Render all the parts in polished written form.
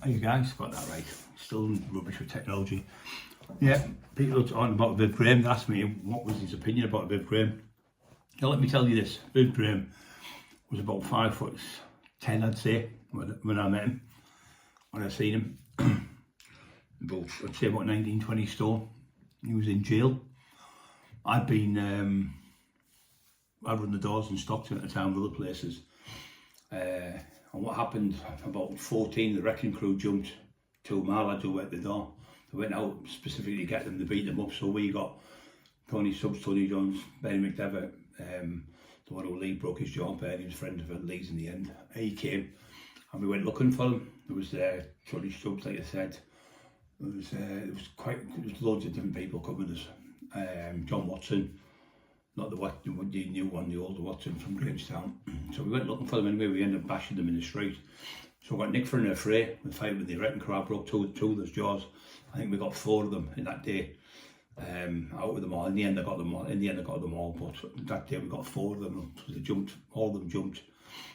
Hey guys, got that right. Still rubbish with technology. Yeah, people are talking about VIV Graham. They asked me what was his opinion about VIV Graham. Now let me tell you this, VIV Graham was about 5'10", I'd say, when I met him. When I seen him, about, I'd say about 19, 20 stone. He was in jail. I'd run the doors in Stockton at the time, with other places. And what happened, about 14, the wrecking crew jumped 2 mile lads who went the door. They went out specifically to get them, to beat them up. So we got Tony Subs, Tony Jones, Benny McDevitt, the one who Lee broke his jaw, Benny was friend of Lee's in the end. He came and we went looking for him. There was Tony Subs, like I said. There was loads of different people coming with us. John Watson, not the new one, the older Watson from Grahamstown. So we went looking for them anyway. We ended up bashing them in the street. So we got nicked for an affray. We fight with the wrecking crew. I broke two of those jaws. I think we got 4 of them in that day. Out with them all. In the end, I got them all. But that day we got 4 of them. So they jumped. All of them jumped.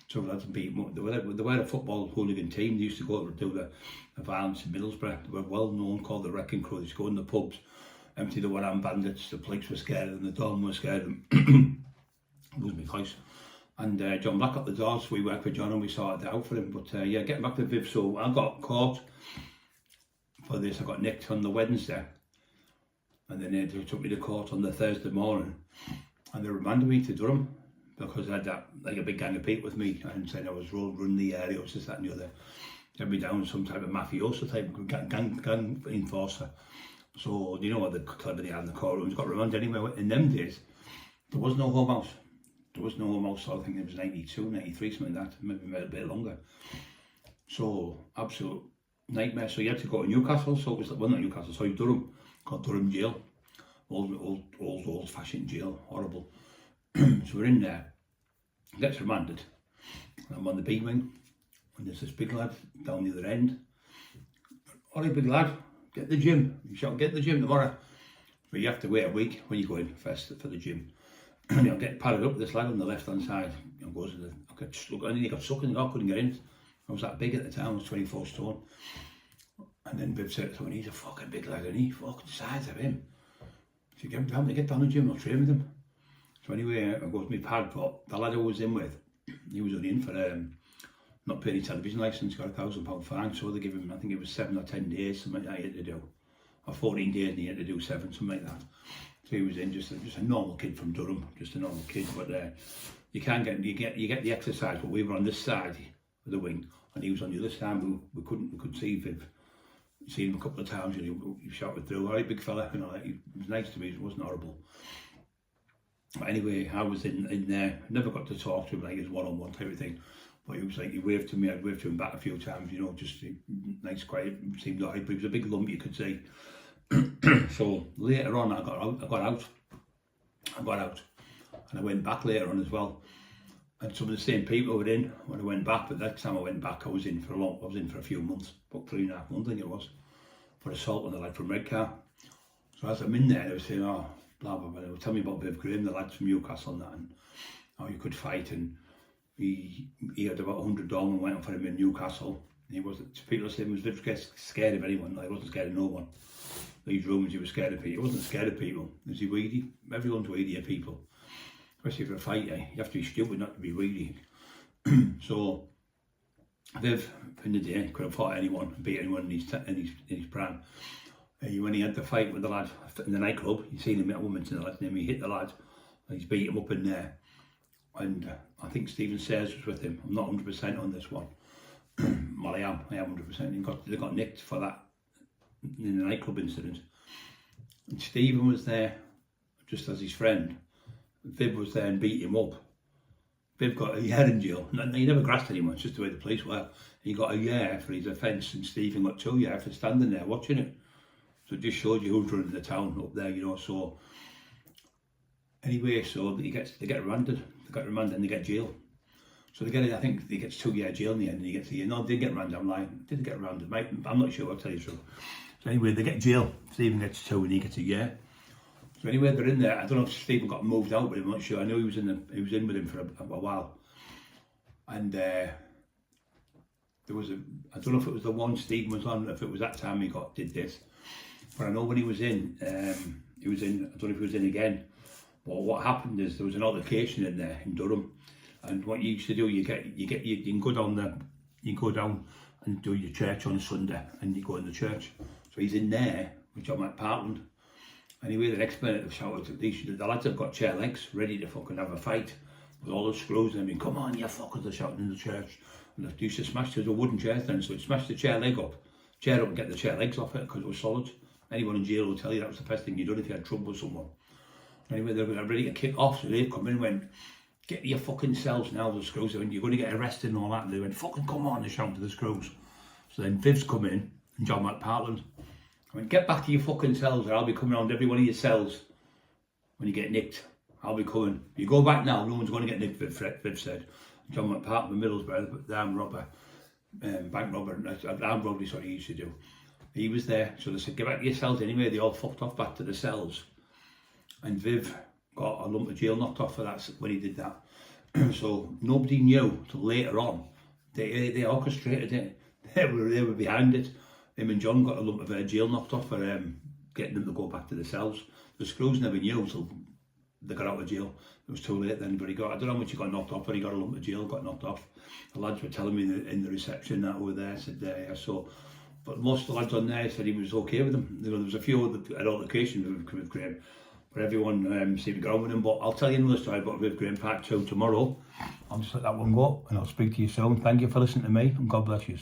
So we had to beat them up. They were a football hooligan team. They used to go to do the violence in Middlesbrough. They were well known, called the wrecking crew. They used to go in the pubs, empty the one-armed bandits. The police were scared of them. The Don were scared of them. Lose my voice. And John Black got the doors. We worked with John and we sorted it out for him. But yeah, getting back to VIV. So I got caught for this. I got nicked on the Wednesday. And then they took me to court on the Thursday morning. And they remanded me to Durham because I had a big gang of people with me and said I was running the area, was this, that and the other. They had me down as some type of mafioso type of gang enforcer. So you know what the clever they had in the courtrooms. Got remanded anyway. In them days, there was no home house. There was no home house, so I think it was 92, 93, something like that, maybe a bit longer. So, absolute nightmare. So you had to go to Newcastle, so it was, well, not Newcastle, sorry, Durham, called Durham Jail. Old-fashioned jail, horrible. So we're in there, gets remanded. I'm on the B wing, and there's this big lad down the other end. Alright, big lad, get the gym. You shall get the gym tomorrow. But you have to wait a week when you go in first for the gym. And I'll get padded up with this lad on the left-hand side. And goes to and then he got stuck in the door, couldn't get in. I was that big at the time, I was 24 stone. And then Viv said to him, he's a fucking big lad, and he fucking the size of him. So get down the gym, I'll train with him. So anyway, I go to my pad, but the lad I was in with, he was only in for not paying his television licence, got a £1,000 fine, so they give him, I think it was 7 or 10 days, something like that he had to do. Or 14 days and he had to do 7, something like that. So he was in just a normal kid from Durham, just a normal kid, but you get the exercise. But we were on this side of the wing, and he was on the other side. We could see Viv, seen him a couple of times, and he shouted through, "All right, big fella," you know. He was nice to me. It wasn't horrible. But anyway, I was in there. Never got to talk to him like it was one-on-one type of thing. But he was like, he waved to me. I'd waved to him back a few times, you know, just nice, quiet. Seemed alright, but he was a big lump, you could see. So later on I got out and I went back later on as well, and some of the same people were in when I went back. But that time I went back, I was in for a few months, about 3.5 months I think it was, for assault on the lad from Redcar. So as I'm in there, they were saying, oh, blah blah blah, they were telling me about VIV Graham, the lads from Newcastle and that, and how you could fight. And he had about 100 dong and went on for him in Newcastle. He wasn't, people saying he was scared of anyone. Like, he wasn't scared of no one. These rumours he was scared of people. He wasn't scared of people. Was he weedy? Everyone's weedy of people. Especially for a fighter. You have to be stupid not to be weedy. So Viv, in the day, could have fought anyone, beat anyone in his prime. When he had the fight with the lad in the nightclub, you seen him, a woman's in the lad's name, he hit the lad, and he's beat him up in there. And I think Stephen Sayers was with him. I'm not 100% on this one. Well, I am 100%. They got nicked for that in the nightclub incident. And Stephen was there just as his friend. Viv was there and beat him up. Viv got a year in jail. He never grassed anyone, it's just the way the police were. He got a year for his offence, and Stephen got 2 years for standing there watching it. So it just showed you who's running the town up there, you know. So anyway, so they get remanded. They got remanded and they get jail. So they get, I think he gets 2 year jail in the end, and he gets a year. No, they didn't get remanded, I'm lying. Didn't get remanded, mate. I'm not sure, I'll tell you so. So anyway, they get jail. Stephen gets 2 and he gets a year. So anyway, they're in there. I don't know if Stephen got moved out, but I'm not sure. I know he was in with him for a while. And there was I don't know if it was the one Stephen was on, if it was that time he did this, but I know when he was in, I don't know if he was in again, but what happened is there was an altercation in there in Durham, and what you used to do, you can go down and do your church on a Sunday, and you go in the church. So he's in there with John McPartland. Anyway, the next minute they've shouted, the lads have got chair legs ready to fucking have a fight with all the screws. I mean, come on, you fuckers, they're shouting in the church. And they used to smash the wooden chairs then, so it smashed the chair up and get the chair legs off it because it was solid. Anyone in jail will tell you that was the best thing you'd done if you had trouble with someone. Anyway, they were ready to kick off, so they come in and went, get to your fucking cells now, the screws, and you're going to get arrested and all that. And they went, fucking come on, they shouted to the screws. So then Viv's come in, and John McPartland. I went, get back to your fucking cells, or I'll be coming around every one of your cells when you get nicked. I'll be coming. You go back now, no one's going to get nicked, Viv said. John McPartland, Middlesbrough, the armed robber, bank robber, armed robbery, sorry, he used to do. He was there, so they said, get back to your cells anyway. They all fucked off back to the cells. And Viv got a lump of jail knocked off for that when he did that. So nobody knew till later on. They orchestrated it. They were behind it. Him and John got a lump of jail knocked off for getting them to go back to the cells. The screws never knew until they got out of jail. It was too late then, but I don't know how much he got knocked off, but he got a lump of jail, got knocked off. The lads were telling me in the reception that over there, said yeah, so. But most of the lads on there said he was okay with them. There was a few other altercations with Graham, but everyone seemed to get on with him. But I'll tell you another story about VIV Graham Part 2 tomorrow. I'll just let that one go, and I'll speak to you soon. Thank you for listening to me, and God bless you.